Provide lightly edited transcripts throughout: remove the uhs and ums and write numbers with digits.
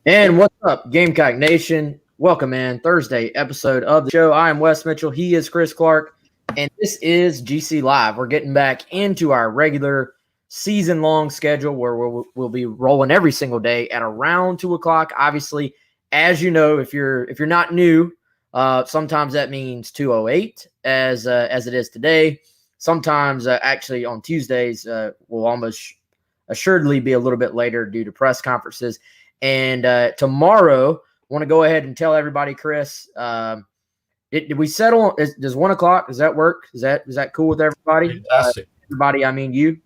And what's up, Gamecock Nation? Welcome in Thursday episode of the show. I am Wes Mitchell. He is Chris Clark, and this is GC Live. We're getting back into our regular season-long schedule where we'll be rolling every single day at around 2 o'clock. Obviously, as you know, if you're not new, sometimes that means 2:08 as it is today. Sometimes actually on Tuesdays will almost assuredly be a little bit later due to press conferences. And tomorrow, I want to go ahead and tell everybody, Chris, did we settle? Does 1 o'clock? Does that work? Is that cool with everybody? Fantastic. Everybody, I mean you.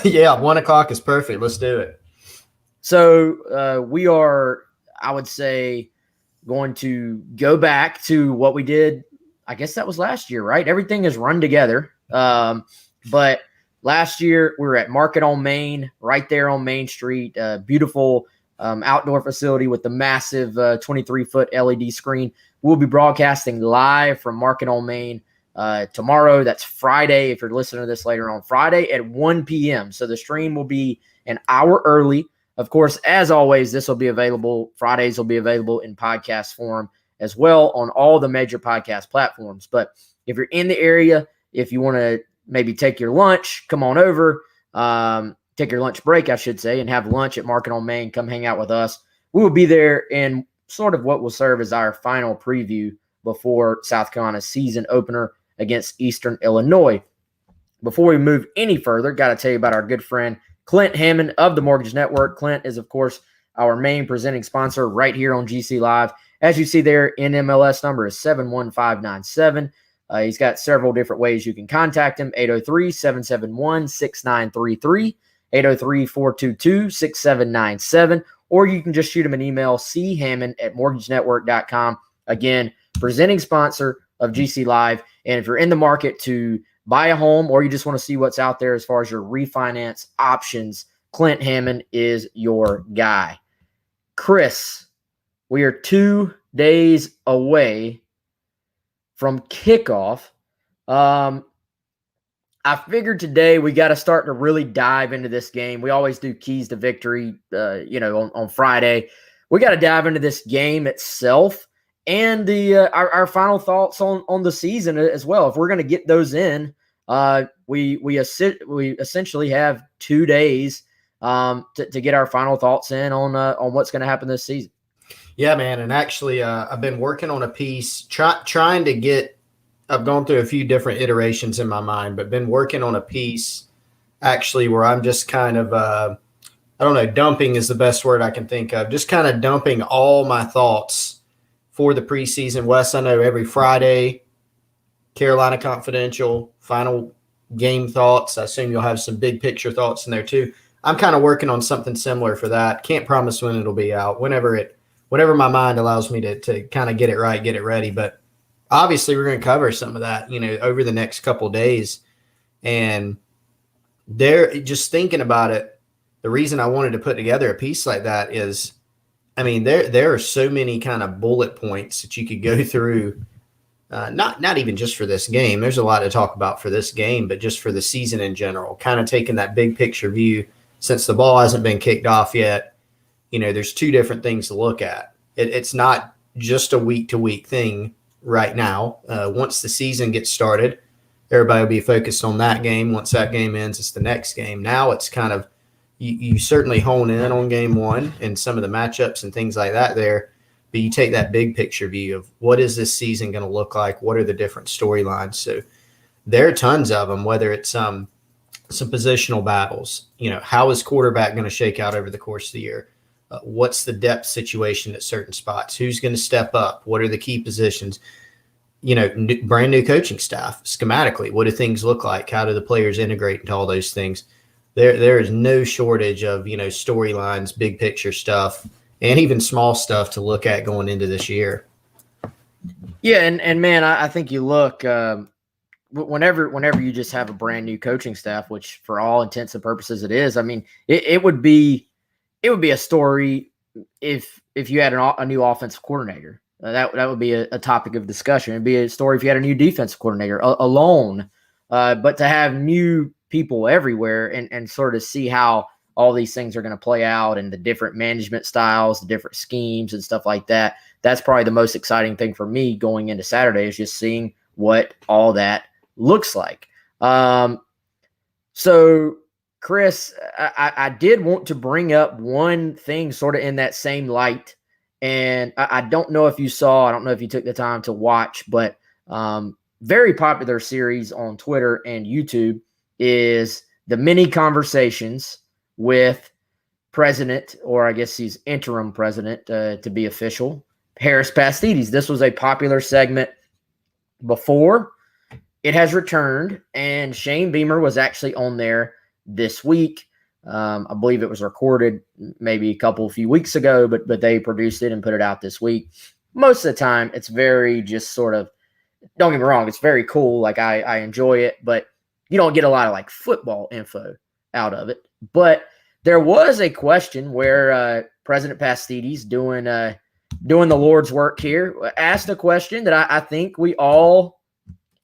Yeah, 1 o'clock is perfect. Let's do it. So we are, I would say, going to go back to what we did. I guess that was last year, right? Everything is run together. But last year we were at Market on Main, right there on Main Street. Beautiful outdoor facility with the massive 23-foot LED screen. We'll be broadcasting live from Market on Main tomorrow. That's Friday. If you're listening to this later on Friday at 1 p.m. So the stream will be an hour early. Of course, as always, this will be available. Fridays will be available in podcast form as well on all the major podcast platforms. But if you're in the area, if you want to maybe take your lunch, come on over. Take your lunch break, I should say, and have lunch at Market on Main. Come hang out with us. We will be there in sort of what will serve as our final preview before South Carolina's season opener against Eastern Illinois. Before we move any further, got to tell you about our good friend Clint Hammond of the Mortgage Network. Clint is, of course, our main presenting sponsor right here on GC Live. As you see there, NMLS number is 71597. He's got several different ways you can contact him, 803-771-6933. 803-422-6797, or you can just shoot him an email, chammond@mortgagenetwork.com. Again, presenting sponsor of GC Live. And if you're in the market to buy a home or you just want to see what's out there as far as your refinance options, Clint Hammond is your guy. Chris, we are 2 days away from kickoff. I figured today we got to start to really dive into this game. We always do keys to victory, on Friday. We got to dive into this game itself and our final thoughts on the season as well. If we're going to get those in, we essentially have 2 days to get our final thoughts in on what's going to happen this season. Yeah, man. And actually, I've been working on a piece, trying to get. I've gone through a few different iterations in my mind, but been working on a piece actually where I'm just kind of, dumping is the best word I can think of. Just kind of dumping all my thoughts for the preseason. Wes, I know every Friday, Carolina Confidential, final game thoughts. I assume you'll have some big picture thoughts in there too. I'm kind of working on something similar for that. Can't promise when it'll be out. Whenever my mind allows me to kind of get it right, get it ready. But obviously, we're going to cover some of that, over the next couple of days. And just thinking about it, the reason I wanted to put together a piece like that is, there are so many kind of bullet points that you could go through, not even just for this game. There's a lot to talk about for this game, but just for the season in general, kind of taking that big picture view. Since the ball hasn't been kicked off yet, there's two different things to look at. It's not just a week-to-week thing. Right now, once the season gets started, everybody will be focused on that game. Once that game ends, it's the next game. Now it's kind of you certainly hone in on game one and some of the matchups and things like that there, but you take that big picture view of what is this season going to look like? What are the different storylines? So there are tons of them, whether it's some positional battles. How is quarterback going to shake out over the course of the year? What's the depth situation at certain spots? Who's going to step up? What are the key positions? Brand new coaching staff schematically. What do things look like? How do the players integrate into all those things? There is no shortage of, storylines, big picture stuff, and even small stuff to look at going into this year. Yeah. And man, I think you look, whenever you just have a brand new coaching staff, which for all intents and purposes it is, it would be a story if you had a new offensive coordinator. That would be a topic of discussion. It'd be a story if you had a new defensive coordinator alone. But to have new people everywhere and sort of see how all these things are going to play out and the different management styles, the different schemes and stuff like that. That's probably the most exciting thing for me going into Saturday is just seeing what all that looks like. So, Chris, I did want to bring up one thing sort of in that same light. And I don't know if you saw, I don't know if you took the time to watch, but very popular series on Twitter and YouTube is the mini conversations with president, or I guess he's interim president to be official, Harris Pastides. This was a popular segment before. It has returned, and Shane Beamer was actually on there this week. I believe it was recorded maybe a few weeks ago, but they produced it and put it out this week. Most of the time, it's very just sort of, don't get me wrong, it's very cool. Like I enjoy it, but you don't get a lot of like football info out of it. But there was a question where President Pastides doing the Lord's work here asked a question that I think we all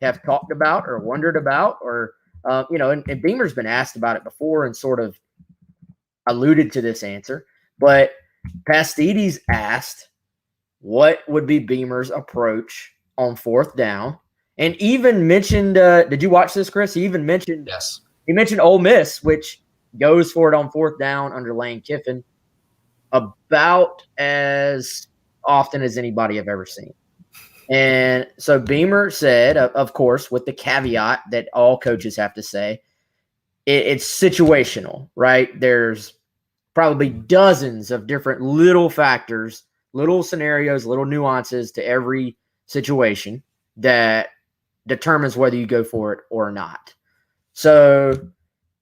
have talked about or wondered about, or and Beamer's been asked about it before and sort of alluded to this answer, but Pastides asked what would be Beamer's approach on fourth down, and even mentioned, did you watch this, Chris? He even mentioned, yes, he mentioned Ole Miss, which goes for it on fourth down under Lane Kiffin about as often as anybody I've ever seen. And so Beamer said, of course, with the caveat that all coaches have to say, it's situational, right? There's probably dozens of different little factors, little scenarios, little nuances to every situation that determines whether you go for it or not. So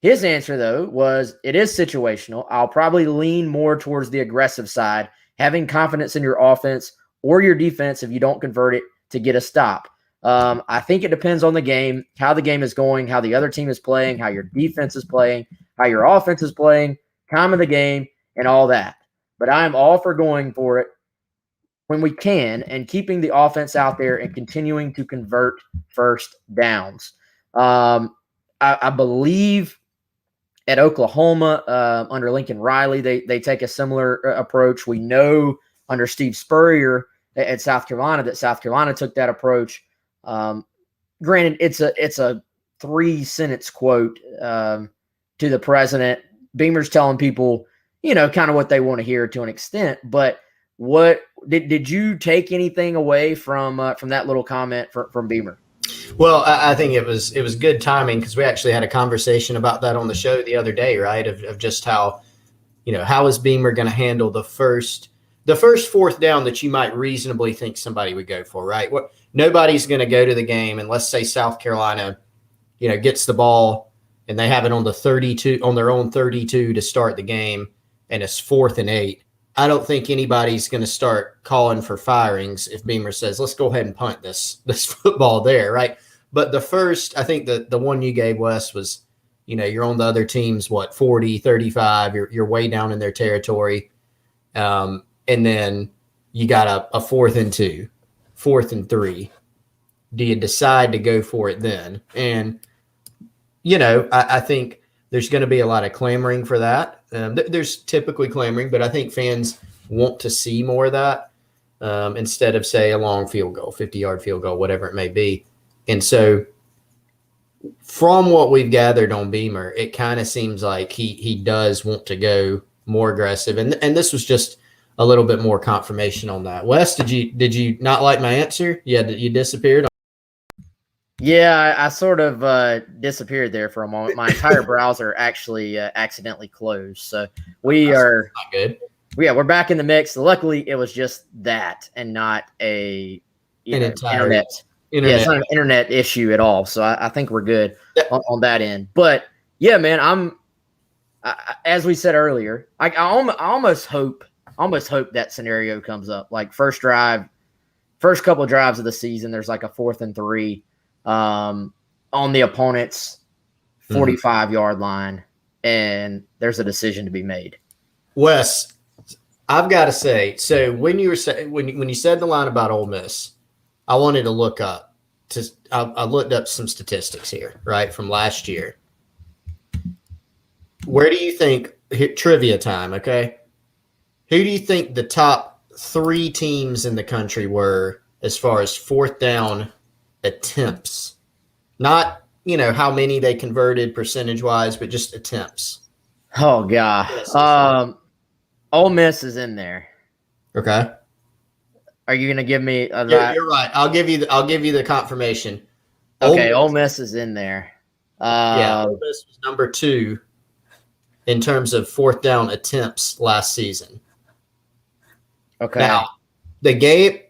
his answer, though, was it is situational. I'll probably lean more towards the aggressive side, having confidence in your offense or your defense if you don't convert it to get a stop. I think it depends on the game, how the game is going, how the other team is playing, how your defense is playing, how your offense is playing, time of the game, and all that. But I am all for going for it when we can and keeping the offense out there and continuing to convert first downs. I believe at Oklahoma, under Lincoln Riley, they take a similar approach. We know under Steve Spurrier at South Carolina that South Carolina took that approach. Granted, it's a 3-sentence quote to the president. Beamer's telling people, kind of what they want to hear to an extent. But what did you take anything away from that little comment from Beamer? Well, I think it was good timing because we actually had a conversation about that on the show the other day, right? Of just how, how is Beamer going to handle the first fourth down that you might reasonably think somebody would go for, right? Nobody's going to go to the game, and let's say South Carolina, gets the ball and they have it on the 32, on their own 32 to start the game, and it's 4th and 8. I don't think anybody's going to start calling for firings if Beamer says, let's go ahead and punt this football there, right? But the first, I think the one you gave, Wes, was, you're on the other team's, 40, 35, you're way down in their territory. And then you got a 4th and 2, 4th and 3. Do you decide to go for it then? And, I think there's going to be a lot of clamoring for that. There's typically clamoring, but I think fans want to see more of that instead of, say, a long field goal, 50-yard field goal, whatever it may be. And so from what we've gathered on Beamer, it kind of seems like he does want to go more aggressive. And this was just a little bit more confirmation on that. Wes, did you not like my answer? Yeah, you disappeared? Yeah, I sort of disappeared there for a moment. My entire browser actually accidentally closed. So That's not good. We're back in the mix. Luckily, it was just that and not an internet. Yeah, it's not an internet issue at all. So I think we're good on that end. But yeah, man, as we said earlier, I almost hope that scenario comes up. Like first couple of drives of the season, there's like a 4th and 3 on the opponent's 45-yard line, and there's a decision to be made. Wes, I've got to say, so when you said the line about Ole Miss, I wanted to look up. I looked up some statistics here, right, from last year. Where do you think trivia time, okay? Who do you think the top 3 teams in the country were as far as fourth down attempts? Not, how many they converted percentage-wise, but just attempts. Oh God. Ole Miss is in there. Okay. Are you gonna give me a You're right. I'll give you the confirmation. Okay, Ole Miss is in there. Ole Miss was number 2 in terms of fourth down attempts last season. Okay. Now, the game,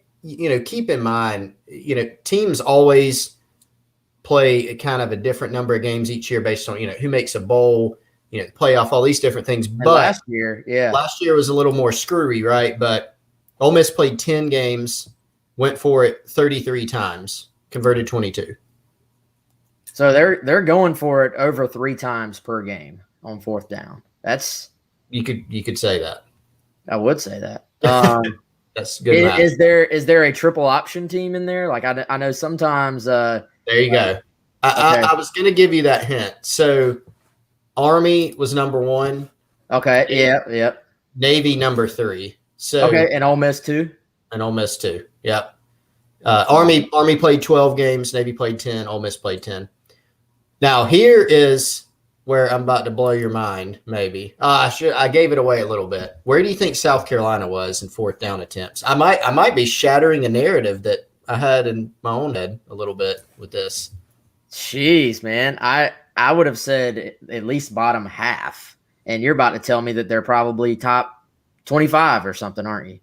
keep in mind, teams always play kind of a different number of games each year based on, who makes a bowl, playoff, all these different things. But last year was a little more screwy, right? But Ole Miss played 10 games, went for it 33 times, converted 22. So they're going for it over 3 times per game on fourth down. That's you could say that. I would say that. That's good math. Is there a triple option team in there? Like I know sometimes. There you go. I was going to give you that hint. So Army was number 1. Okay. Yeah. Navy number 3. So okay, and Ole Miss 2. And Ole Miss 2. Yep. Army played 12 games. Navy played 10. Ole Miss played 10. Now here is where I'm about to blow your mind. Maybe I gave it away a little bit. Where do you think South Carolina was in fourth down attempts? I might be shattering a narrative that I had in my own head a little bit with this. Jeez, man, I would have said at least bottom half, and you're about to tell me that they're probably top 25 or something, aren't you?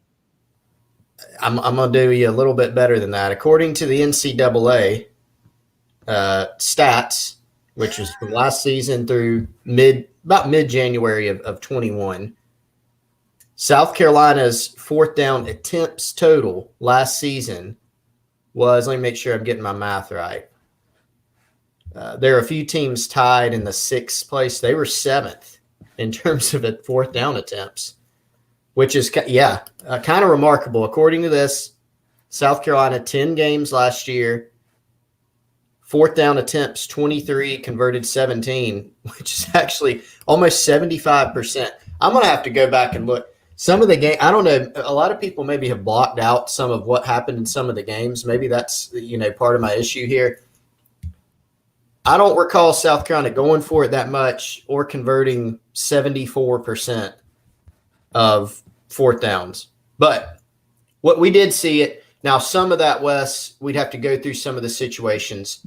I'm gonna do you a little bit better than that. According to the NCAA stats, which was from last season through about mid-January of 21. South Carolina's fourth down attempts total last season was, let me make sure I'm getting my math right. There are a few teams tied in the 6th place. They were 7th in terms of fourth down attempts, which is, kind of remarkable. According to this, South Carolina, 10 games last year, fourth down attempts, 23, converted 17, which is actually almost 75%. I'm going to have to go back and look. Some of the game, I don't know, a lot of people maybe have blocked out some of what happened in some of the games. Maybe that's, part of my issue here. I don't recall South Carolina going for it that much or converting 74% of fourth downs. But what we did see it. Now, some of that, Wes, we'd have to go through some of the situations.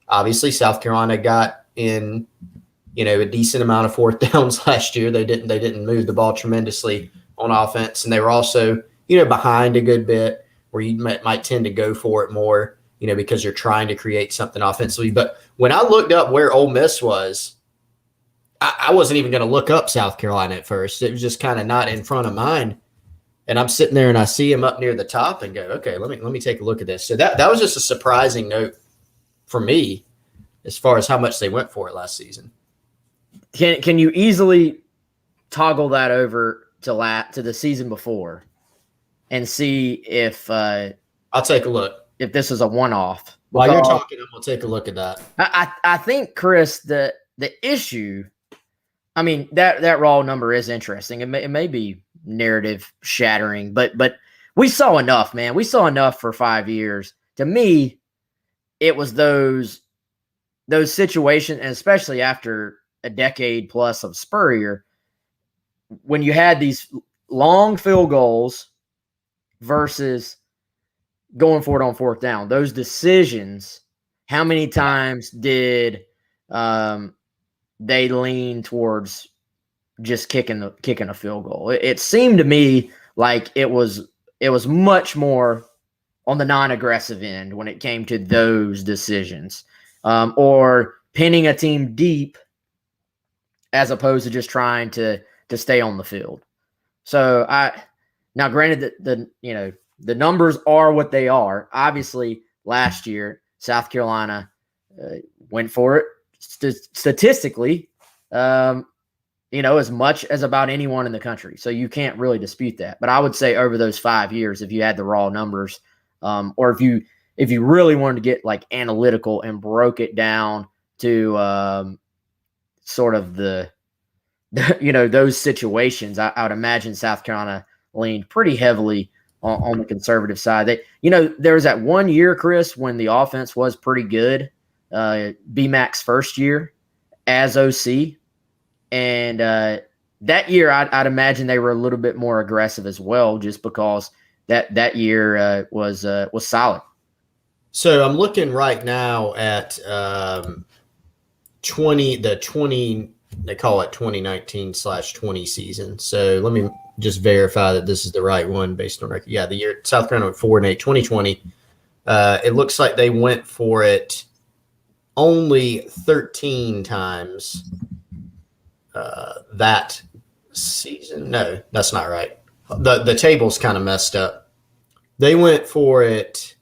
Obviously, South Carolina got in, a decent amount of fourth downs last year. They didn't move the ball tremendously on offense, and they were also, behind a good bit where you might tend to go for it more, because you're trying to create something offensively. But when I looked up where Ole Miss was, I wasn't even going to look up South Carolina at first. It was just kind of not in front of mind. And I'm sitting there and I see him up near the top and go, okay, let me take a look at this. So that was just a surprising note for me as far as how much they went for it last season. Can you easily toggle that over to the season before and see if I'll take a look. If this is a one-off. While you're talking, I'm gonna take a look at that. I think, Chris, the issue, I mean, that raw number is interesting. It may be narrative shattering, but we saw enough, man. We saw enough for 5 years. To me, it was those situations, and especially after a decade plus of Spurrier, when you had these long field goals versus going for it on fourth down, those decisions, how many times did they lean towards just kicking a field goal? It seemed to me like it was much more on the non-aggressive end when it came to those decisions, or pinning a team deep as opposed to just trying to stay on the field. So now granted that the numbers are what they are. Obviously, last year South Carolina went for it statistically, as much as about anyone in the country. So you can't really dispute that. But I would say over those 5 years, if you had the raw numbers, or if you really wanted to get like analytical and broke it down to sort of the those situations, I would imagine South Carolina leaned pretty heavily on the conservative side. There was that one year, Chris, when the offense was pretty good, BMAC's first year as OC. And that year, I'd imagine they were a little bit more aggressive as well, just because that year was solid. So I'm looking right now at 20. They call it 2019/20 season. So let me just verify that this is the right one based on record. Yeah, the year South Carolina went 4-8, 2020. It looks like they went for it only 13 times that season. No, that's not right. The table's kind of messed up. They went for it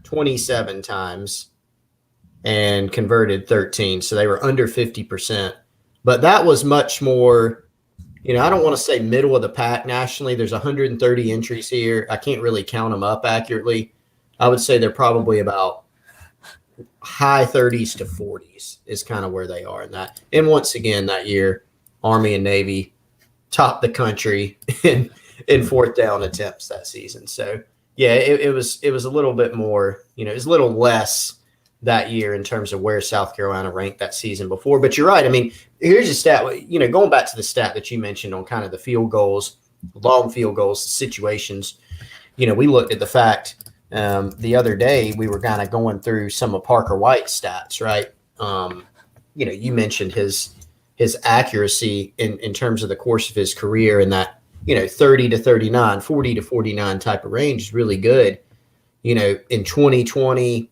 27 times and converted 13. So they were under 50%. But that was much more, I don't want to say middle of the pack nationally. There's 130 entries here. I can't really count them up accurately. I would say they're probably about high 30s to 40s is kind of where they are in that. And once again, that year, Army and Navy topped the country in fourth down attempts that season. So, yeah, it was a little bit more, it was a little less that year in terms of where South Carolina ranked that season before. But you're right. I mean, here's a stat, going back to the stat that you mentioned on kind of the field goals, long field goals, situations, we looked at the fact the other day we were kind of going through some of Parker White's stats, right? You mentioned his accuracy in terms of the course of his career, and that, 30 to 39, 40 to 49 type of range is really good. In 2020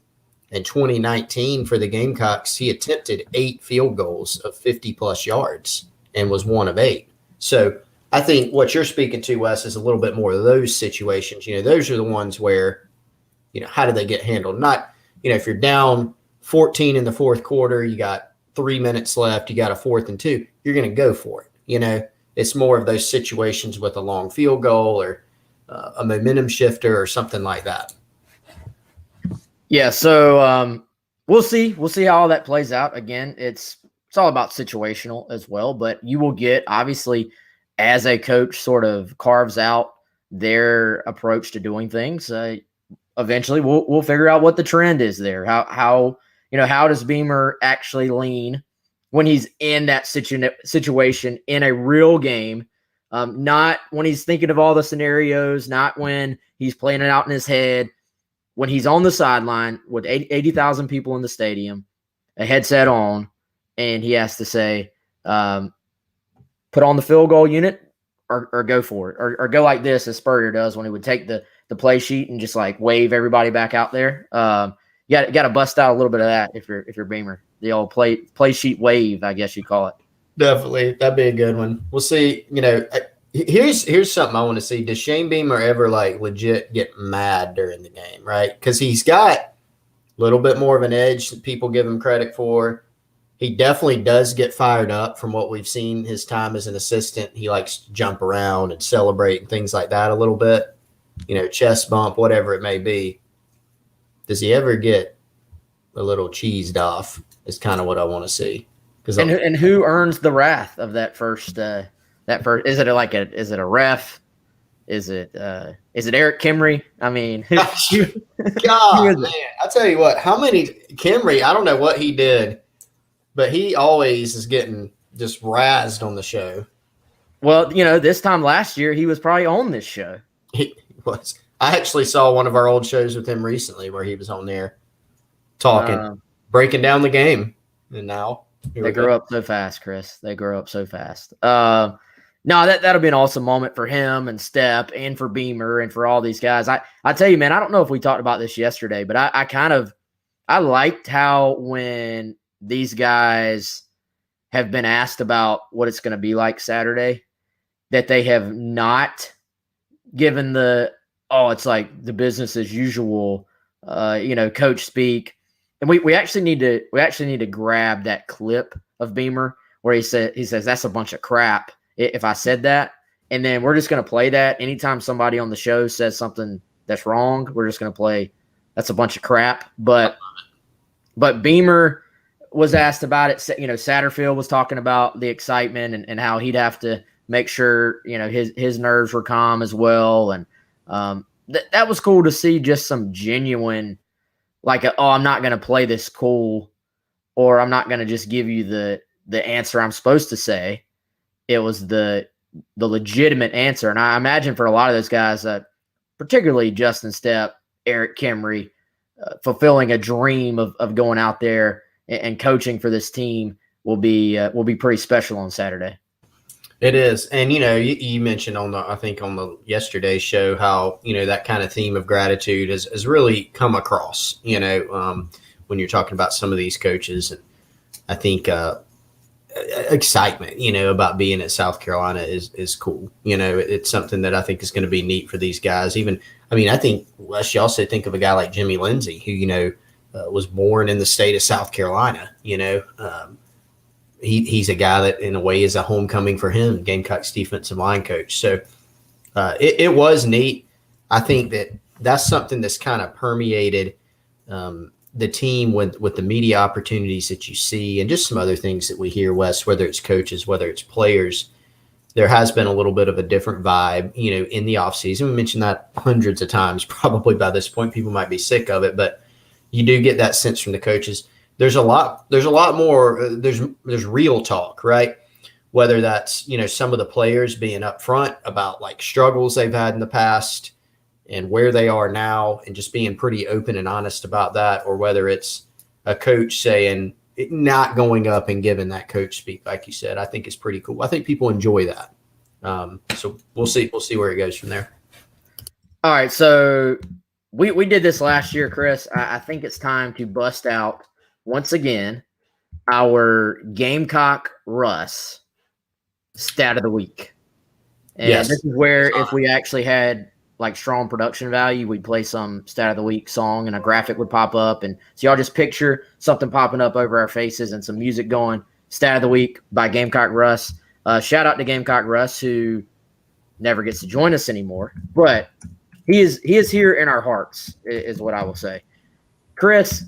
and 2019 for the Gamecocks, he attempted 8 field goals of 50-plus yards and was 1 of 8. So I think what you're speaking to, Wes, is a little bit more of those situations. Those are the ones where, how do they get handled? Not, if you're down 14 in the fourth quarter, you got 3 minutes left, you got a 4th and 2, you're going to go for it. It's more of those situations with a long field goal or a momentum shifter or something like that. Yeah, so we'll see. We'll see how all that plays out. Again, it's all about situational as well, but you will get, obviously, as a coach sort of carves out their approach to doing things, eventually we'll figure out what the trend is there. How does Beamer actually lean when he's in that situation in a real game, not when he's thinking of all the scenarios, not when he's playing it out in his head. When he's on the sideline with 80,000 people in the stadium, a headset on, and he has to say, put on the field goal unit or go for it, or go like this as Spurrier does when he would take the play sheet and just like wave everybody back out there. You got to bust out a little bit of that if you're Beamer. The old play sheet wave, I guess you call it. Definitely, that'd be a good one. We'll see. Here's something I want to see. Does Shane Beamer ever legit get mad during the game, right? Because he's got a little bit more of an edge that people give him credit for. He definitely does get fired up from what we've seen his time as an assistant. He likes to jump around and celebrate and things like that a little bit, chest bump, whatever it may be. Does he ever get a little cheesed off is kind of what I want to see. And who earns the wrath of that first is it is it a ref? Is it Eric Kimry? I mean, God, man, I tell you what, Kimry, I don't know what he did, but he always is getting just razzed on the show. Well, this time last year, he was probably on this show. He was. I actually saw one of our old shows with him recently where he was on there talking, breaking down the game. And now they grow up so fast, Chris. They grow up so fast. No, that'll be an awesome moment for him and Step and for Beamer and for all these guys. I tell you, man, I don't know if we talked about this yesterday, but I liked how when these guys have been asked about what it's going to be like Saturday, that they have not given it's like the business as usual, coach speak. And we actually need to grab that clip of Beamer where he says that's a bunch of crap if I said that. And then we're just going to play that anytime somebody on the show says something that's wrong. We're just going to play that's a bunch of crap. But Beamer, was asked about it. Satterfield was talking about the excitement and how he'd have to make sure, his nerves were calm as well. And that was cool to see, just some genuine, like, I'm not going to play this cool, or I'm not going to just give you the answer I'm supposed to say. It was the legitimate answer. And I imagine for a lot of those guys, particularly Justin Stepp, Eric Kimry, fulfilling a dream of going out there and coaching for this team will be pretty special on Saturday. It is. And, you mentioned on the yesterday's show how, that kind of theme of gratitude has really come across, when you're talking about some of these coaches. And I think excitement, about being at South Carolina is cool. It's something that I think is going to be neat for these guys. I think let's also think of a guy like Jimmy Lindsey, who, was born in the state of South Carolina. He's a guy that in a way is a homecoming for him, Gamecocks defensive line coach. So it was neat. I think that's something that's kind of permeated the team with the media opportunities that you see, and just some other things that we hear, Wes, whether it's coaches, whether it's players. There has been a little bit of a different vibe, in the offseason. We mentioned that hundreds of times. Probably by this point, people might be sick of it, but you do get that sense from the coaches. There's a lot more. There's real talk, right? Whether that's, some of the players being upfront about like struggles they've had in the past and where they are now, and just being pretty open and honest about that, or whether it's a coach saying, not going up and giving that coach speak, like you said, I think is pretty cool. I think people enjoy that. So we'll see where it goes from there. All right. So we did this last year, Chris. I think it's time to bust out once again our Gamecock Russ stat of the week. And yes, this is where if we actually had like strong production value, we'd play some stat of the week song and a graphic would pop up. And so y'all just picture something popping up over our faces and some music going. Stat of the week by Gamecock Russ. Shout out to Gamecock Russ, who never gets to join us anymore, but he is here in our hearts, is what I will say. Chris,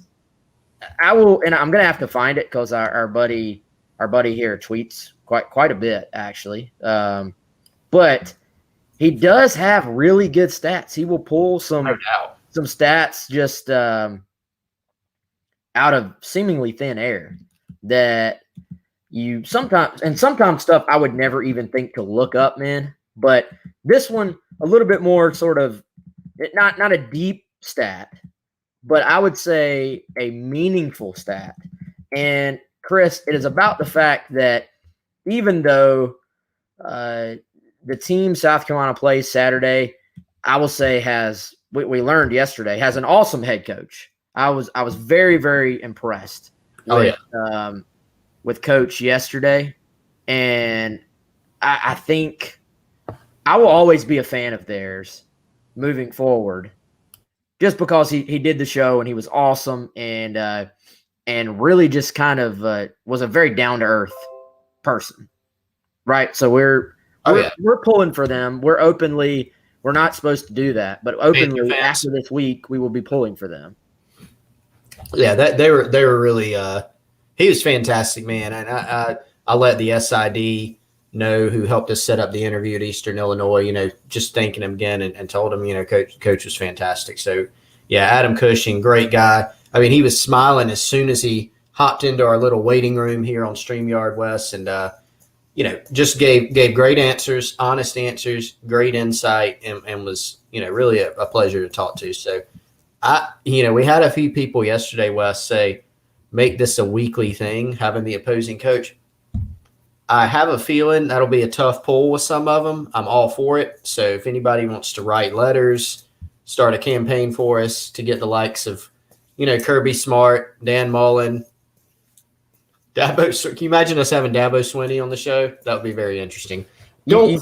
I will, and I'm gonna have to find it because our buddy here tweets quite a bit actually. But he does have really good stats. He will pull some stats just out of seemingly thin air that you sometimes stuff I would never even think to look up, man. But this one a little bit more sort of not a deep stat, but I would say a meaningful stat. And Chris, it is about the fact that even though the team South Carolina plays Saturday, I will say we learned yesterday, has an awesome head coach. I was very, very impressed with Coach yesterday. And I think I will always be a fan of theirs moving forward, just because he did the show and he was awesome and really just kind of was a very down-to-earth person, right? So we're pulling for them. We're not supposed to do that, but openly after this week, we will be pulling for them. Yeah, they were really he was fantastic, man. And I let the SID know, who helped us set up the interview at Eastern Illinois, just thanking him again and told him, coach was fantastic. So yeah, Adam Cushing, great guy. I mean, he was smiling as soon as he hopped into our little waiting room here on StreamYard West, and just gave great answers, honest answers, great insight, and was, really a pleasure to talk to. So we had a few people yesterday, Wes, say, make this a weekly thing, having the opposing coach. I have a feeling that'll be a tough pull with some of them. I'm all for it. So if anybody wants to write letters, start a campaign for us to get the likes of, Kirby Smart, Dan Mullen, Dabo. Can you imagine us having Dabo Swinney on the show? That would be very interesting. No.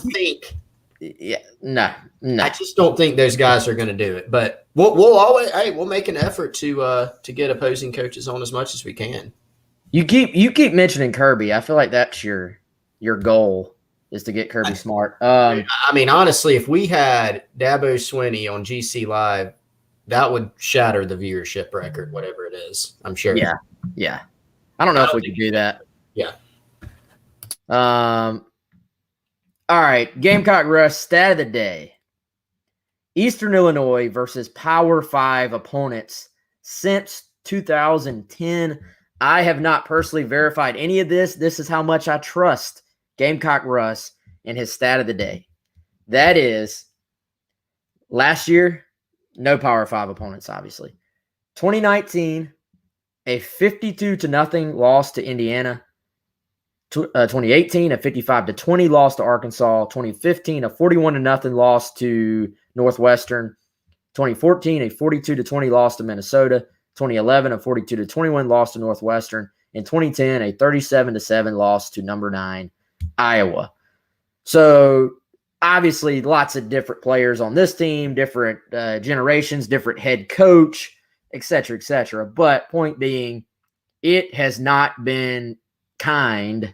I just don't think those guys are going to do it. But we'll make an effort to get opposing coaches on as much as we can. You keep mentioning Kirby. I feel like that's your goal, is to get Kirby Smart. I mean, honestly, if we had Dabo Swinney on GC Live, that would shatter the viewership record, whatever it is. I'm sure. Yeah. I don't know if don't we think could do that. Yeah. All right. Gamecock Rush stat of the day. Eastern Illinois versus Power 5 opponents since 2010. I have not personally verified any of this. This is how much I trust Gamecock Russ and his stat of the day. That is, last year, no Power 5 opponents, obviously. 2019, a 52-0 loss to Indiana. 2018, a 55-20 loss to Arkansas. 2015, a 41-0 loss to Northwestern. 2014, a 42-20 loss to Minnesota. 2011, a 42-21 loss to Northwestern. In 2010, a 37-7 loss to number 9, Iowa. So obviously lots of different players on this team, different generations, different head coach, et cetera, et cetera. But point being, it has not been kind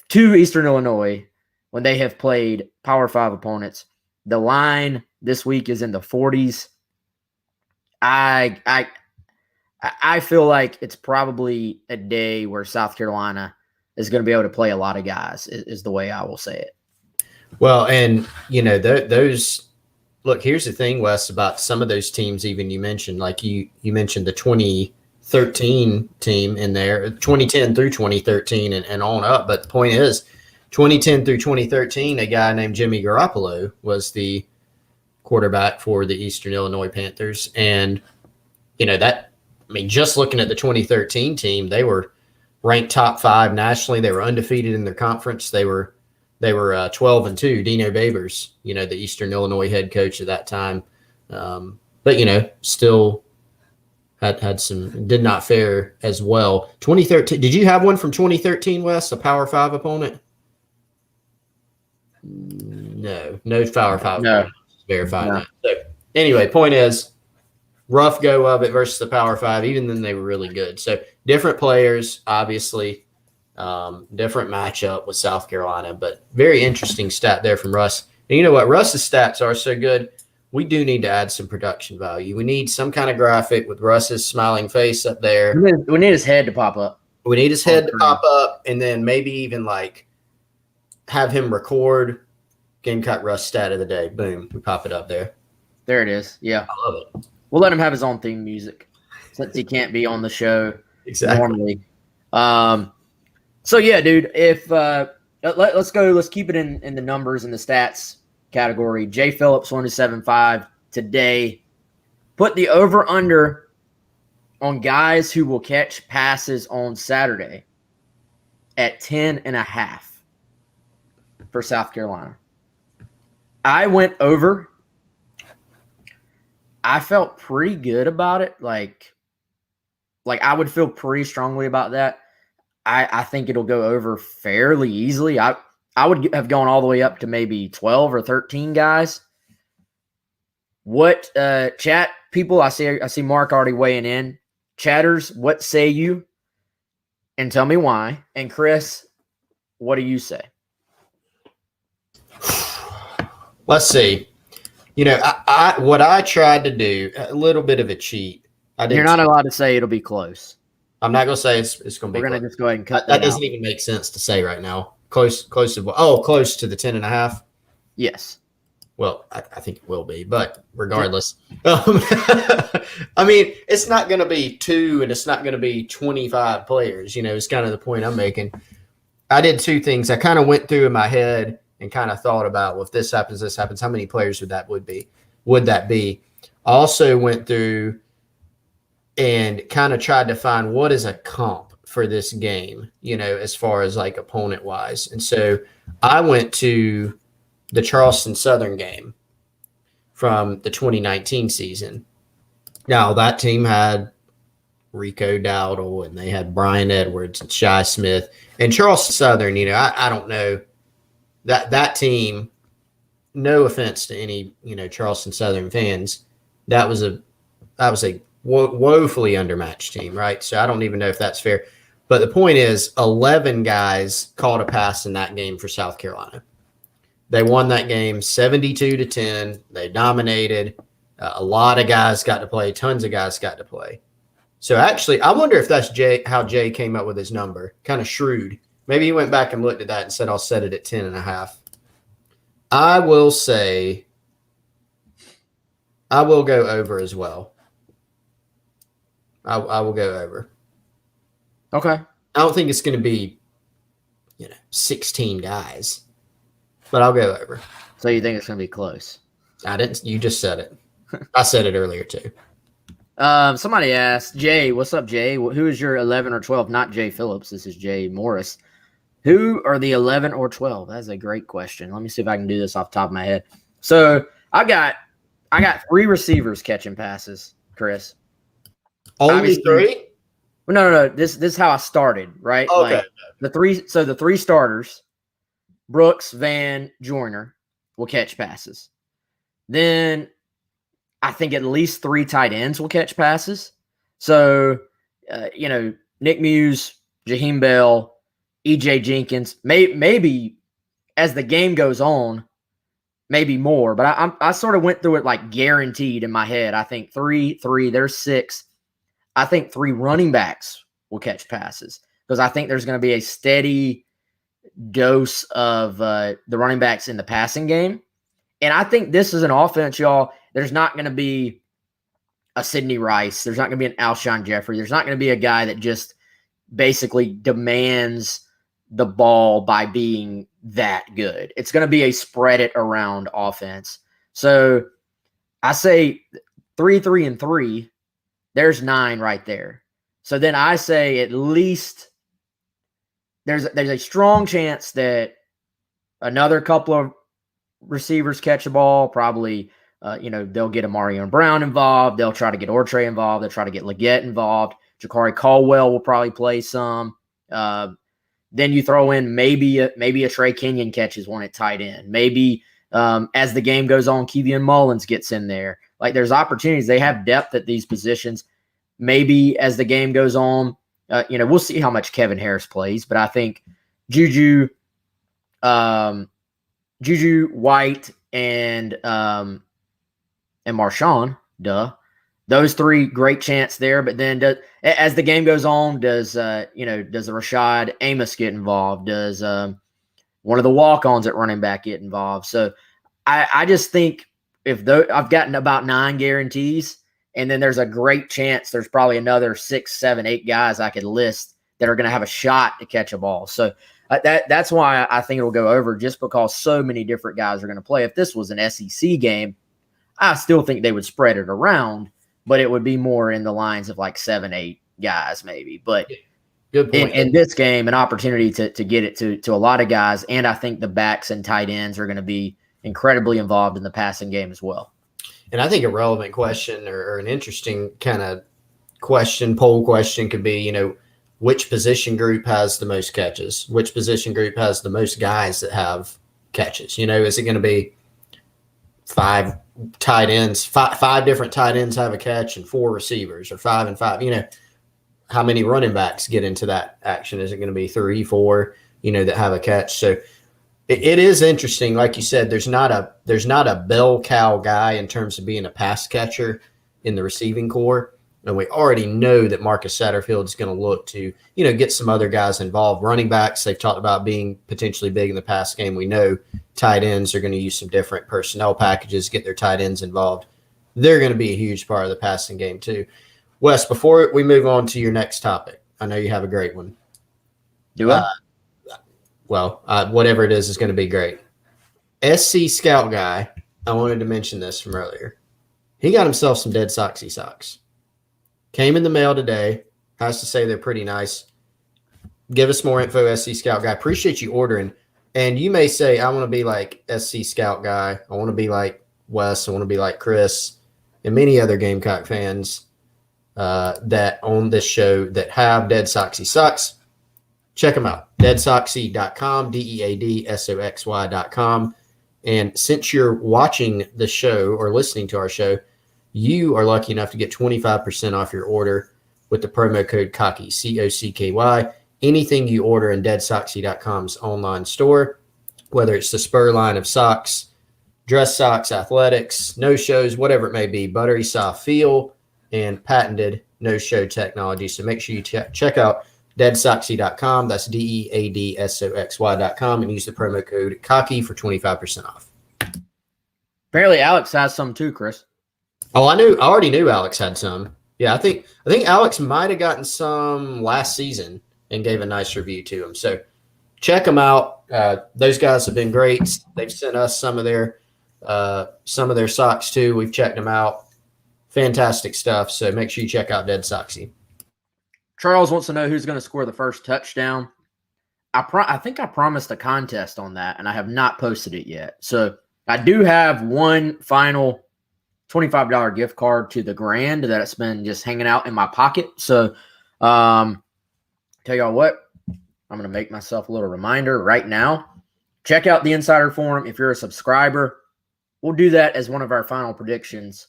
to Eastern Illinois when they have played Power 5 opponents. The line this week is in the 40s. I feel like it's probably a day where South Carolina is going to be able to play a lot of guys, is the way I will say it. Well, and, those – look, here's the thing, Wes, about some of those teams even you mentioned. Like you mentioned the 2013 team in there, 2010 through 2013 and on up. But the point is, 2010 through 2013, a guy named Jimmy Garoppolo was the quarterback for the Eastern Illinois Panthers. And, just looking at the 2013 team, they were ranked top 5 nationally. They were undefeated in their conference. They were 12-2. Dino Babers, the Eastern Illinois head coach at that time. But, still had some, did not fare as well. 2013, did you have one from 2013, Wes, a Power 5 opponent? No Power 5 opponent. Verified that. So anyway, point is, rough go of it versus the Power 5. Even then, they were really good. So different players, obviously, different matchup with South Carolina, but very interesting stat there from Russ. And you know what? Russ's stats are so good. We do need to add some production value. We need some kind of graphic with Russ's smiling face up there. We need his head to pop up. We need his head to pop up, and then maybe even have him record Gamecock Russ stat of the day. Boom, we pop it up there. There it is. Yeah, I love it. We'll let him have his own theme music since he can't be on the show normally. So yeah, dude. If let's go. Let's keep it in the numbers and the stats category. Jay Phillips 1-7.5 today. Put the over under on guys who will catch passes on Saturday at 10.5 for South Carolina. I went over. I felt pretty good about it. Like I would feel pretty strongly about that. I think it'll go over fairly easily. I would have gone all the way up to maybe 12 or 13 guys. What chat people? I see Mark already weighing in. Chatters, what say you? And tell me why. And Chris, what do you say? Let's see. What I tried to do, a little bit of a cheat. You're not allowed to say it'll be close. I'm not going to say it's going to be. We're going to just go ahead and cut that doesn't even make sense to say right now. Close to close to the 10.5. Yes. Well, I think it will be, but regardless, I mean, it's not going to be 2 and it's not going to be 25 players. It's kind of the point I'm making. I did 2 things. I kind of went through in my head and kind of thought about, well, if this happens, how many players would that be? I also went through and kind of tried to find what is a comp for this game, as far as opponent wise. And so I went to the Charleston Southern game from the 2019 season. Now that team had Rico Dowdle and they had Brian Edwards and Shi Smith and Charleston Southern. I don't know that team. No offense to any Charleston Southern fans, that was a woefully undermatched team, right? So I don't even know if that's fair. But the point is, 11 guys caught a pass in that game for South Carolina. They won that game 72-10. They dominated. A lot of guys got to play. Tons of guys got to play. So actually, I wonder if that's how Jay came up with his number. Kind of shrewd. Maybe he went back and looked at that and said, I'll set it at 10.5. I will say I will go over as well. I will go over. Okay. I don't think it's going to be, 16 guys, but I'll go over. So you think it's going to be close? I didn't. You just said it. I said it earlier too. Somebody asked, Jay, what's up, Jay? Who is your 11 or 12? Not Jay Phillips. This is Jay Morris. Who are the 11 or 12? That's a great question. Let me see if I can do this off the top of my head. So I got 3 receivers catching passes, Chris. Only Obviously, 3? No. This is how I started, right? Okay. Like the 3 starters, Brooks, Van, Joyner, will catch passes. Then I think at least 3 tight ends will catch passes. So, Nick Muse, Jaheim Bell, E.J. Jenkins, maybe as the game goes on, maybe more. But I sort of went through it like guaranteed in my head. I think 3, there's 6. I think 3 running backs will catch passes because I think there's going to be a steady dose of the running backs in the passing game. And I think this is an offense, y'all. There's not going to be a Sidney Rice. There's not going to be an Alshon Jeffrey. There's not going to be a guy that just basically demands the ball by being that good. It's going to be a spread it around offense. So I say 3, 3, and 3. There's 9 right there. So then I say at least there's a strong chance that another couple of receivers catch the ball. Probably, they'll get Amarion Brown involved. They'll try to get Ortre involved. They'll try to get Leggett involved. Jakari Caldwell will probably play some. Then you throw in maybe a Trey Kenyon catches one at tight end. Maybe as the game goes on, Kevion Mullins gets in there. Like there's opportunities. They have depth at these positions. Maybe as the game goes on, we'll see how much Kevin Harris plays. But I think Juju, White, and Marshawn, those 3, great chance there. But then as the game goes on, does the Rashad Amos get involved? Does one of the walk-ons at running back get involved? So I just think I've gotten about 9 guarantees, and then there's a great chance there's probably another 6, 7, 8 guys I could list that are going to have a shot to catch a ball. So that's why I think it'll go over, just because so many different guys are going to play. If this was an SEC game, I still think they would spread it around, but it would be more in the lines of like 7, 8 guys maybe. But good point. In this game, an opportunity to get it to a lot of guys, and I think the backs and tight ends are going to be incredibly involved in the passing game as well. And I think a relevant question or an interesting kind of poll question could be, which position group has the most catches? Which position group has the most guys that have catches? Is it going to be 5 tight ends, 5 different tight ends have a catch and 4 receivers, or 5 and 5? How many running backs get into that action? Is it going to be 3, 4, that have a catch? So it is interesting. Like you said, there's not a bell cow guy in terms of being a pass catcher in the receiving core. And we already know that Marcus Satterfield is going to look to, get some other guys involved. Running backs, they've talked about being potentially big in the pass game. We know tight ends are going to use some different personnel packages, get their tight ends involved. They're going to be a huge part of the passing game too. Wes, before we move on to your next topic, I know you have a great one. Do I? Whatever it is going to be great. SC Scout guy, I wanted to mention this from earlier. He got himself some Dead Socksy socks. Came in the mail today. Has to say they're pretty nice. Give us more info, SC Scout guy. Appreciate you ordering. And you may say, I want to be like SC Scout guy. I want to be like Wes. I want to be like Chris and many other Gamecock fans that own this show that have Dead Socksy socks. Check them out. DeadSockseed.com, DeadSoxy.com. And since you're watching the show or listening to our show, you are lucky enough to get 25% off your order with the promo code COCKY, COCKY. Anything you order in DeadSoxy.com's online store, whether it's the Spur line of socks, dress socks, athletics, no-shows, whatever it may be, buttery soft feel, and patented no-show technology. So make sure you check out deadsoxy.com. That's DEADSOXY.com, and use the promo code COCKY for 25% off. Apparently Alex has some too, Chris. Oh, I already knew Alex had some. Yeah, I think Alex might have gotten some last season and gave a nice review to him. So check them out. Those guys have been great. They've sent us some of their socks too. We've checked them out. Fantastic stuff. So make sure you check out Dead Soxy. Charles wants to know who's going to score the first touchdown. I think I promised a contest on that, and I have not posted it yet. So I do have one final $25 gift card to the Grand that it's been just hanging out in my pocket. So tell y'all what, I'm going to make myself a little reminder right now. Check out the Insider Forum if you're a subscriber. We'll do that as one of our final predictions.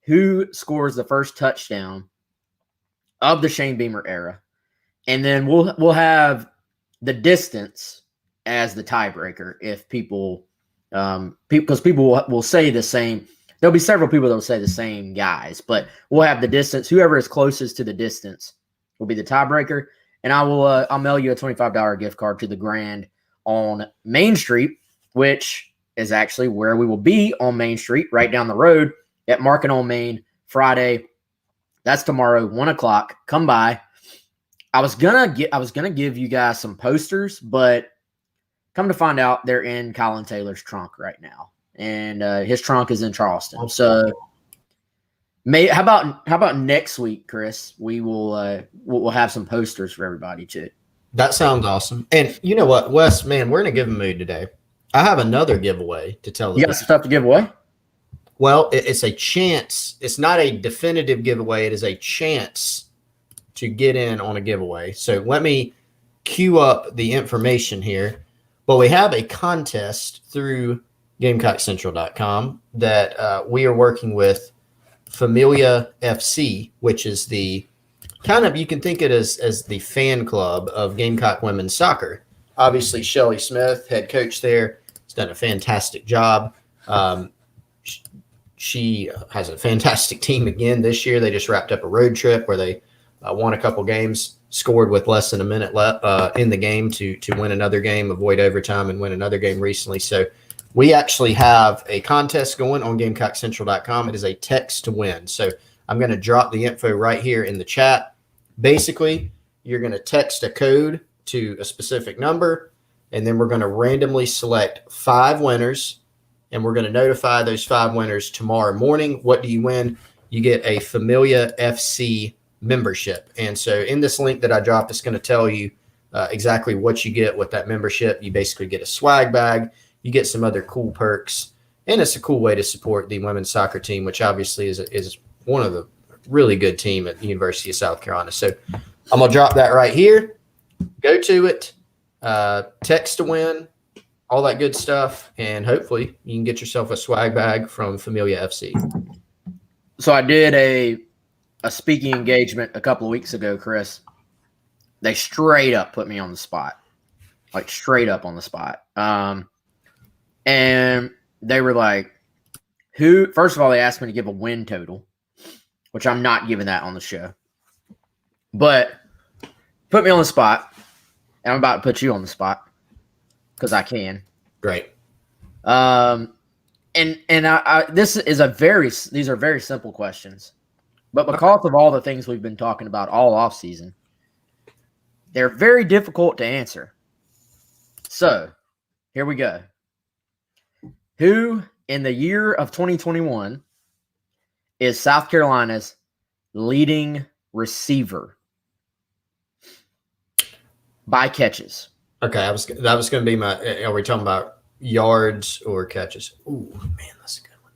Who scores the first touchdown of the Shane Beamer era? And then we'll have the distance as the tiebreaker if people because people will say the same. There'll be several people that will say the same guys, but we'll have the distance. Whoever is closest to the distance will be the tiebreaker. And I'll mail you a $25 gift card to the Grand on Main Street, which is actually where we will be on Main Street, right down the road at Market on Main, Friday. That's tomorrow, 1:00. Come by. I was gonna give you guys some posters, but come to find out they're in Colin Taylor's trunk right now, and his trunk is in Charleston. So, how about next week, Chris? We'll have some posters for everybody too. That sounds awesome. And you know what, Wes? Man, we're in a giving mood today. I have another giveaway to tell. You got stuff to give away? Well, it's a chance. It's not a definitive giveaway. It is a chance to get in on a giveaway. So let me queue up the information here. Well, we have a contest through GamecockCentral.com that we are working with Familia FC, which is the kind of, you can think it as the fan club of Gamecock women's soccer. Obviously, Shelly Smith, head coach there, has done a fantastic job. She has a fantastic team again this year. They just wrapped up a road trip where they won a couple games, scored with less than a minute left in the game to win another game, avoid overtime, and win another game recently. So we actually have a contest going on GamecockCentral.com. It is a text to win. So I'm going to drop the info right here in the chat. Basically, you're going to text a code to a specific number, and then we're going to randomly select 5 winners, and we're going to notify those 5 winners tomorrow morning. What do you win? You get a Familia FC membership. And so in this link that I dropped, it's going to tell you exactly what you get with that membership. You basically get a swag bag. You get some other cool perks. And it's a cool way to support the women's soccer team, which obviously is one of the really good team at the University of South Carolina. So I'm going to drop that right here. Go to it. Text to win. All that good stuff. And hopefully you can get yourself a swag bag from Familia FC. So I did a speaking engagement a couple of weeks ago, Chris. They straight up put me on the spot. Like straight up on the spot. And they were like, first of all, they asked me to give a win total, which I'm not giving that on the show. But put me on the spot, and I'm about to put you on the spot because I can. Great. And these are very simple questions. But because of all the things we've been talking about all offseason, they're very difficult to answer. So, here we go. Who in the year of 2021 is South Carolina's leading receiver by catches? Okay, that was going to be my. Are we talking about yards or catches? Ooh, man, that's a good one.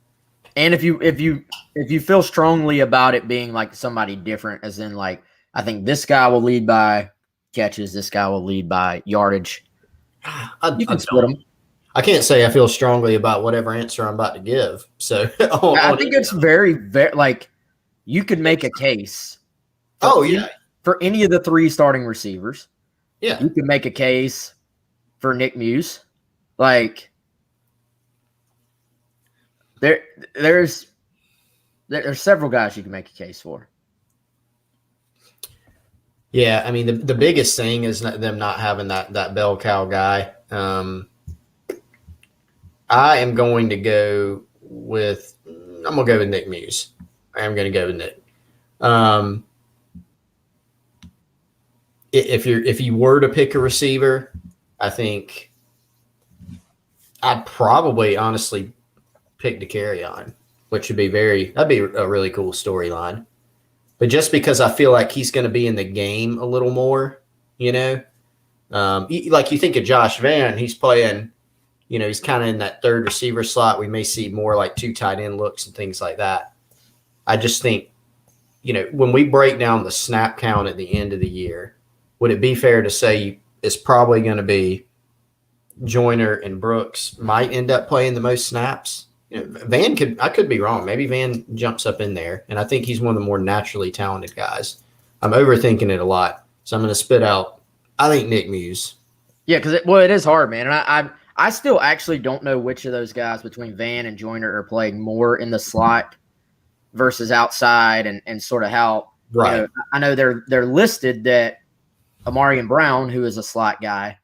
And if you feel strongly about it being like somebody different, as in like I think this guy will lead by catches, this guy will lead by yardage. You can split them. I can't say I feel strongly about whatever answer I'm about to give. So I think it's very, very like you could make a case. For any of the 3 starting receivers. Yeah, you could make a case for Nick Muse. Like there's there's several guys you can make a case for. Yeah, I mean the biggest thing is them not having that bell cow guy. I am going to go with Nick Muse. I am going to go with Nick. If you were to pick a receiver, I think I'd probably honestly pick to carry on, which would be that'd be a really cool storyline. But just because I feel like he's going to be in the game a little more, like you think of Josh Van, he's playing, he's kind of in that third receiver slot. We may see more like 2 tight end looks and things like that. I just think, when we break down the snap count at the end of the year, would it be fair to say it's probably going to be Joyner and Brooks might end up playing the most snaps? Van I could be wrong. Maybe Van jumps up in there, and I think he's one of the more naturally talented guys. I'm overthinking it a lot, so I'm going to spit out, I think Nick Muse. Yeah, because it is hard, man. And I still actually don't know which of those guys between Van and Joyner are playing more in the slot versus outside, and sort of how, right. I know they're listed that Amarian Brown, who is a slot guy,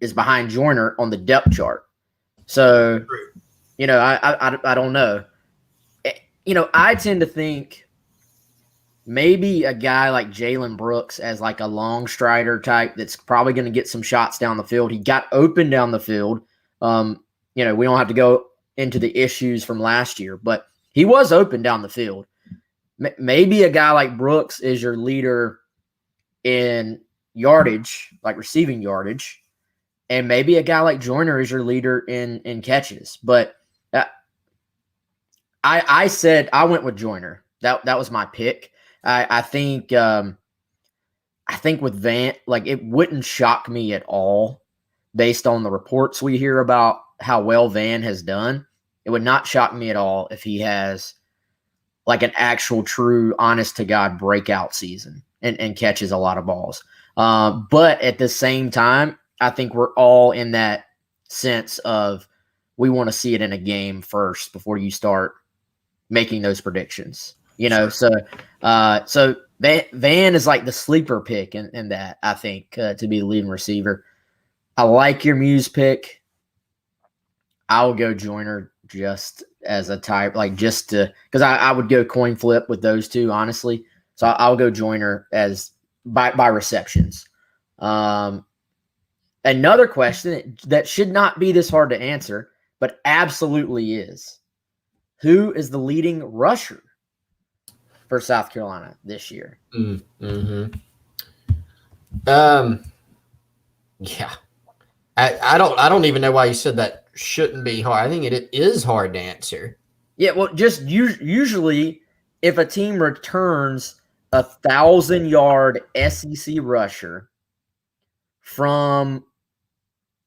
is behind Joyner on the depth chart. So, I don't know. I tend to think maybe a guy like Jalen Brooks as like a long strider type that's probably going to get some shots down the field. He got open down the field. We don't have to go into the issues from last year, but he was open down the field. Maybe a guy like Brooks is your leader in yardage, like receiving yardage, and maybe a guy like Joyner is your leader in catches. But I said I went with Joyner. That was my pick. I think with Van, like, it wouldn't shock me at all based on the reports we hear about how well Van has done. It would not shock me at all if he has like an actual true honest to God breakout season and catches a lot of balls. But at the same time, I think we're all in that sense of we want to see it in a game first before you start making those predictions. Sure. So Van is like the sleeper pick in that, I think, to be the leading receiver. I like your Muse pick. I'll go Joyner just as a type, like just to, because I would go coin flip with those two, honestly. So I'll go Joyner as by receptions. Another question that should not be this hard to answer, but absolutely is: who is the leading rusher for South Carolina this year? Mm-hmm. Yeah. I don't even know why you said that shouldn't be hard. I think it is hard to answer. Yeah, well, just usually if a team returns 1,000-yard SEC rusher from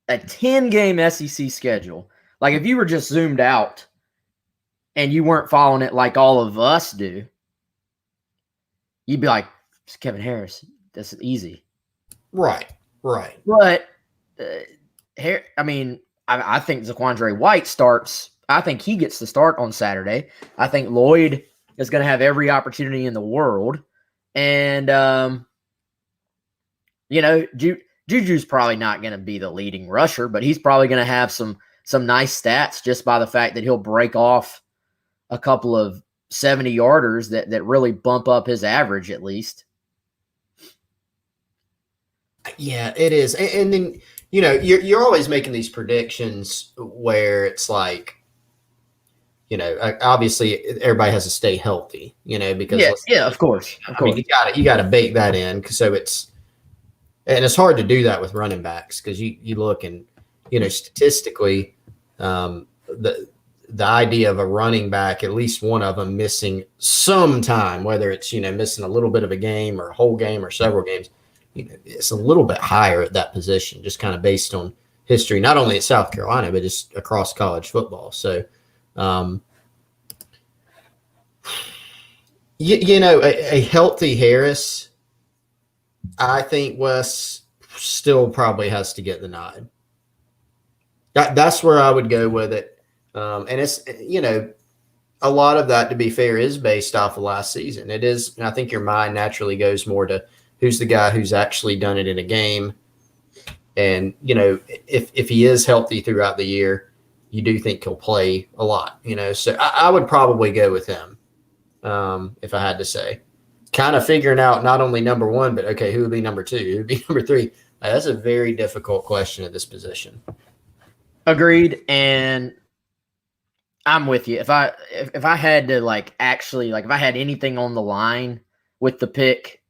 a 10-game SEC schedule, like if you were just zoomed out and you weren't following it like all of us do, you'd be like, it's Kevin Harris. That's easy. Right. But I think Zaquandre White starts. I think he gets the start on Saturday. I think Lloyd is going to have every opportunity in the world. And, Juju's probably not going to be the leading rusher, but he's probably going to have some nice stats just by the fact that he'll break off a couple of 70-yarders that really bump up his average at least. Yeah, it is. And then, you're always making these predictions where it's like, obviously everybody has to stay healthy, because of course. I mean, you got to bake that in. So it's hard to do that with running backs because you look and, statistically, the idea of a running back, at least one of them missing some time, whether it's, missing a little bit of a game or a whole game or several games, it's a little bit higher at that position, just kind of based on history, not only at South Carolina, but just across college football. So, a healthy Harris, I think Wes still probably has to get the nod. That's where I would go with it. And it's, a lot of that, to be fair, is based off of last season. It is, and I think your mind naturally goes more to who's the guy who's actually done it in a game. And, if he is healthy throughout the year, you do think he'll play a lot, So I would probably go with him if I had to say. Kind of figuring out not only number one, but, okay, who would be number two? Who would be number three? That's a very difficult question at this position. Agreed. And I'm with you. If I had to if I had anything on the line with the pick,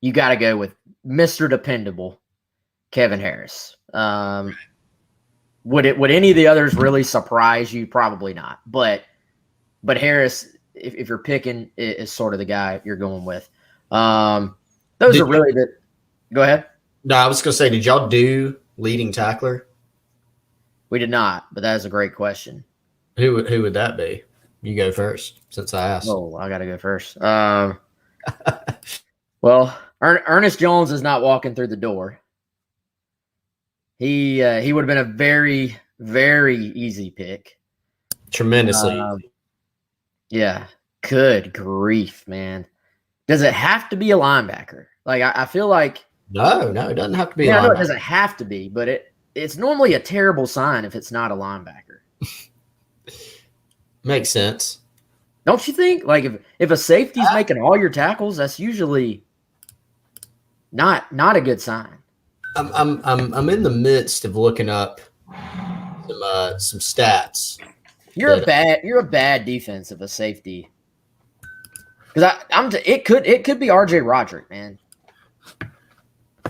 you got to go with Mr. Dependable, Kevin Harris. Would any of the others really surprise you? Probably not. But Harris, if you're picking, is sort of the guy you're going with. Those are really the. Go ahead. No, I was going to say, did y'all do leading tackler? We did not, but that is a great question. Who would that be? You go first, since I asked. Oh, I got to go first. Well, Ernest Jones is not walking through the door. He would have been a very, very easy pick. Tremendously easy. Yeah. Good grief, man. Does it have to be a linebacker? I feel like No, it doesn't have to be. Yeah, I know it doesn't have to be, but it's normally a terrible sign if it's not a linebacker. Makes sense. Don't you think? If a safety's making all your tackles, that's usually not a good sign. I'm in the midst of looking up some stats. You're a bad defense of a safety. Because it could be RJ Roderick, man.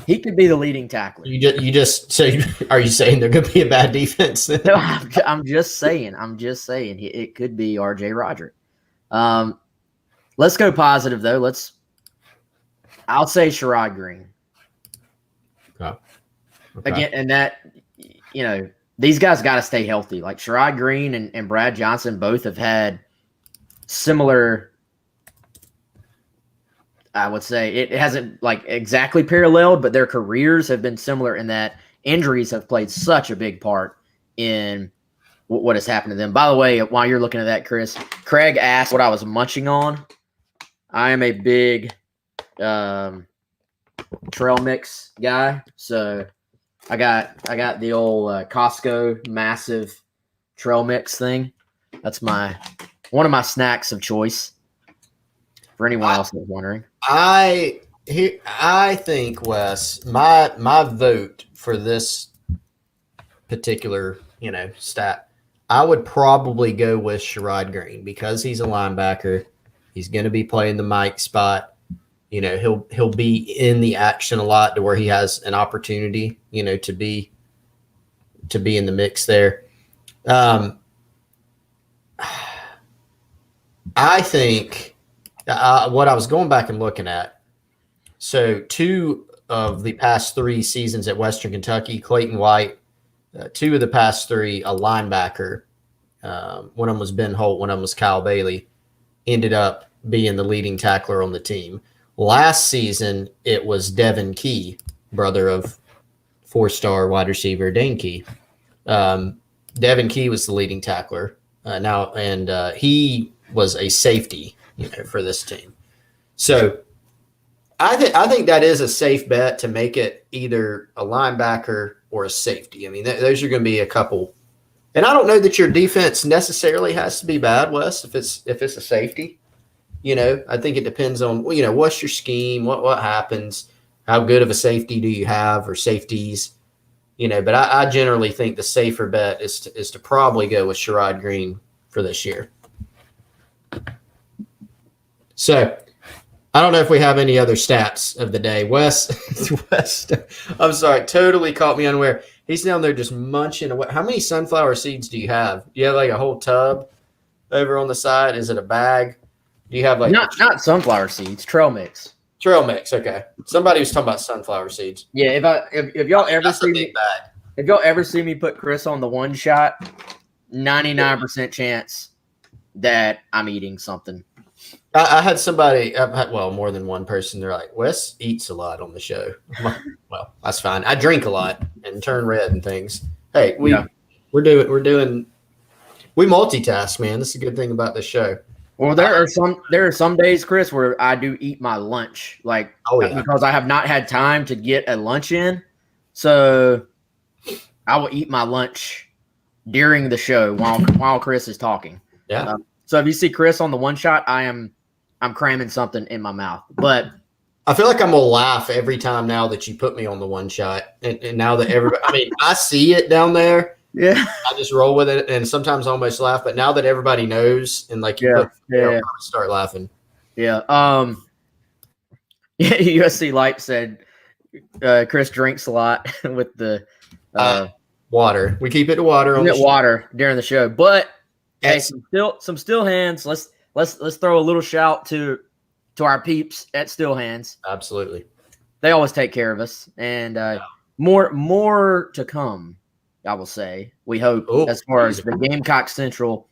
He could be the leading tackler. You just say, are you saying they're going to be a bad defense? No, I'm just saying. It could be RJ Roderick. Let's go positive though. I'll say Sherrod Green. Oh, okay. Again, and that these guys got to stay healthy. Like Sherrod Green and Brad Johnson both have had similar. I would say it hasn't exactly paralleled, but their careers have been similar in that injuries have played such a big part in what has happened to them. By the way, while you're looking at that, Chris, Craig asked what I was munching on. I am a big trail mix guy, so I got the old Costco massive trail mix thing. That's one of my snacks of choice. For anyone else that's wondering, I think, Wes, my vote for this particular stat, I would probably go with Sherrod Green because he's a linebacker. He's going to be playing the Mike spot. He'll be in the action a lot to where he has an opportunity, to be in the mix there. I think what I was going back and looking at. So 2 of the past 3 seasons at Western Kentucky, Clayton White, 2 of the past 3, a linebacker. One of them was Ben Holt, one of them was Kyle Bailey, ended up being the leading tackler on the team. Last season, it was Devin Key, brother of 4-star wide receiver Dane Key. Devin Key was the leading tackler and he was a safety, for this team. So I think that is a safe bet to make it either a linebacker or a safety. I mean, those are going to be a couple. And I don't know that your defense necessarily has to be bad, Wes, if it's a safety. I think it depends on, what's your scheme, what happens, how good of a safety do you have or safeties, but I generally think the safer bet is to probably go with Sherrod Green for this year. So I don't know if we have any other stats of the day. Wes, I'm sorry, totally caught me unaware. He's down there just munching away. How many sunflower seeds do you have? Do you have a whole tub over on the side? Is it a bag? Do you have not sunflower seeds, trail mix? Trail mix, okay. Somebody was talking about sunflower seeds. Yeah, if y'all ever see me put Chris on the one shot, 99% chance that I'm eating something. I had somebody, more than one person. They're like, Wes eats a lot on the show. I'm like, well, that's fine. I drink a lot and turn red and things. Hey, we're doing We multitask, man. That's a good thing about this show. Well, there are some days, Chris, where I do eat my lunch, like because I have not had time to get a lunch in. So I will eat my lunch during the show while Chris is talking. Yeah. So if you see Chris on the one shot, I'm cramming something in my mouth. But I feel like I'm gonna laugh every time now that you put me on the one shot, and now that everybody, I mean, I see it down there. Yeah, I just roll with it, and sometimes I almost laugh. But now that everybody knows, and like I'll start laughing. Yeah. USC Light said Chris drinks a lot with the water. We keep it to water. Water during the show, but hey, some still hands. Let's throw a little shout to our peeps at Still Hands. Absolutely, they always take care of us, and more to come. I will say, we hope, as far as the Gamecock Central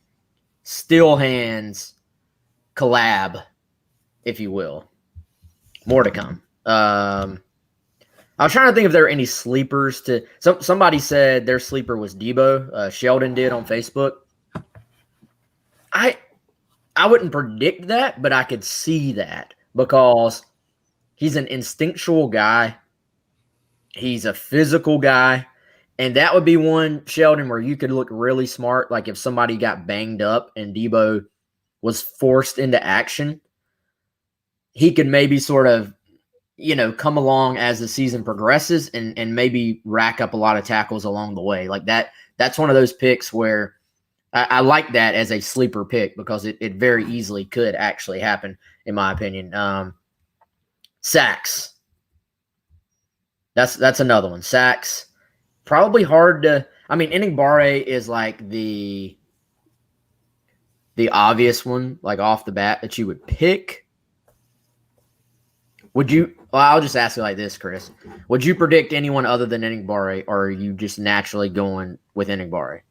Still Hands collab, if you will. More to come. I was trying to think if there were any sleepers to. Somebody said their sleeper was Debo. Sheldon did on Facebook. I wouldn't predict that, but I could see that because he's an instinctual guy. He's a physical guy. And that would be one, Sheldon, where you could look really smart. Like if somebody got banged up and Debo was forced into action, he could maybe sort of, come along as the season progresses and maybe rack up a lot of tackles along the way. Like that's one of those picks where I like that as a sleeper pick because it very easily could actually happen, in my opinion. Sacks. That's another one. Sacks. Probably hard to. I mean, Eningbare is like the obvious one, like off the bat that you would pick. Would you? Well, I'll just ask you like this, Chris. Would you predict anyone other than Eningbare, or are you just naturally going with Eningbare?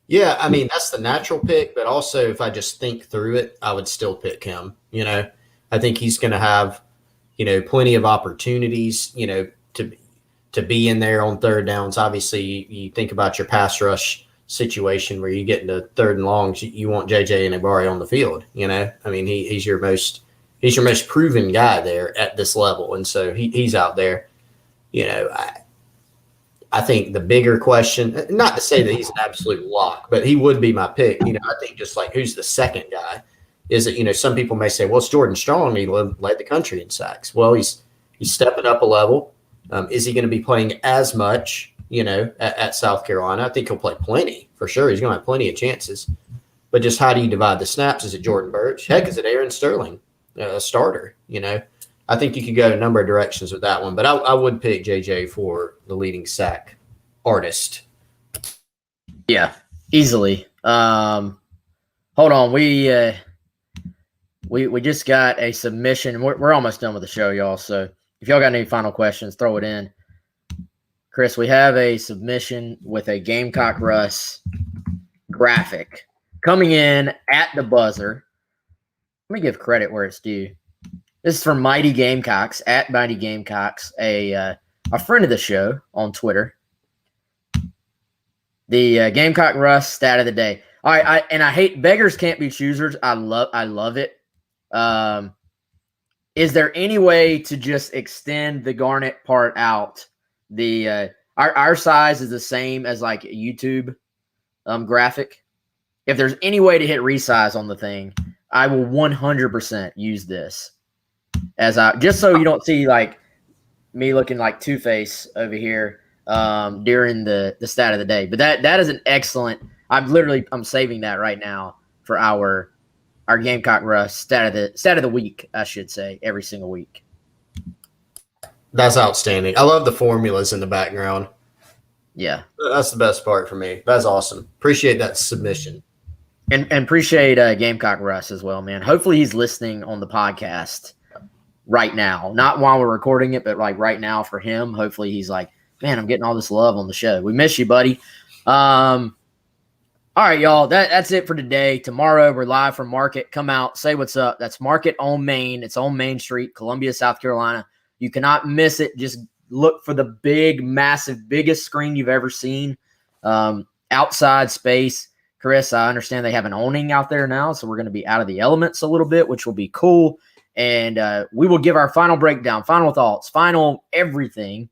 Yeah, I mean that's the natural pick, but also if I just think through it, I would still pick him. I think he's going to have, plenty of opportunities, to be in there on third downs. Obviously, you think about your pass rush situation where you get into third and longs, you want JJ Eningbare on the field. I mean, he's your most proven guy there at this level, and so he's out there. I think the bigger question, not to say that he's an absolute lock, but he would be my pick. I think just like who's the second guy is that, some people may say, well, it's Jordan Strong. He led the country in sacks. Well, he's stepping up a level. Is he going to be playing as much, at South Carolina? I think he'll play plenty for sure. He's going to have plenty of chances. But just how do you divide the snaps? Is it Jordan Birch? Heck, is it Aaron Sterling, a starter? I think you could go a number of directions with that one. But I would pick JJ for the leading sack artist. Yeah, easily. Hold on, we just got a submission. We're almost done with the show, y'all. So if y'all got any final questions, throw it in. Chris, we have a submission with a Gamecock Russ graphic coming in at the buzzer. Let me give credit where it's due. This is from Mighty Gamecocks, at Mighty Gamecocks, a friend of the show on Twitter. The Gamecock Russ stat of the day. All right, I hate beggars can't be choosers. I love it. Is there any way to just extend the garnet part out? The our size is the same as like a YouTube graphic. If there's any way to hit resize on the thing, I will 100% use this as just so you don't see like me looking like Two-Face over here during the stat of the day. But that is an excellent. I'm saving that right now for our Gamecock Russ stat of the week, I should say, every single week. That's outstanding. I love the formulas in the background. Yeah. That's the best part for me. That's awesome. Appreciate that submission. And appreciate Gamecock Russ as well, man. Hopefully he's listening on the podcast right now. Not while we're recording it, but like right now for him. Hopefully he's like, man, I'm getting all this love on the show. We miss you, buddy. All right, y'all. That's it for today. Tomorrow we're live from Market. Come out, say what's up. That's Market on Main. It's on Main Street, Columbia, South Carolina. You cannot miss it. Just look for the big, massive, biggest screen you've ever seen. Outside space. Chris, I understand they have an owning out there now, so we're going to be out of the elements a little bit, which will be cool. And we will give our final breakdown, final thoughts, final everything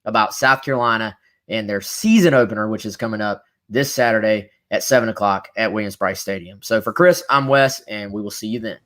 about South Carolina and their season opener, which is coming up this Saturday at 7 o'clock at Williams-Brice Stadium. So for Chris, I'm Wes, and we will see you then.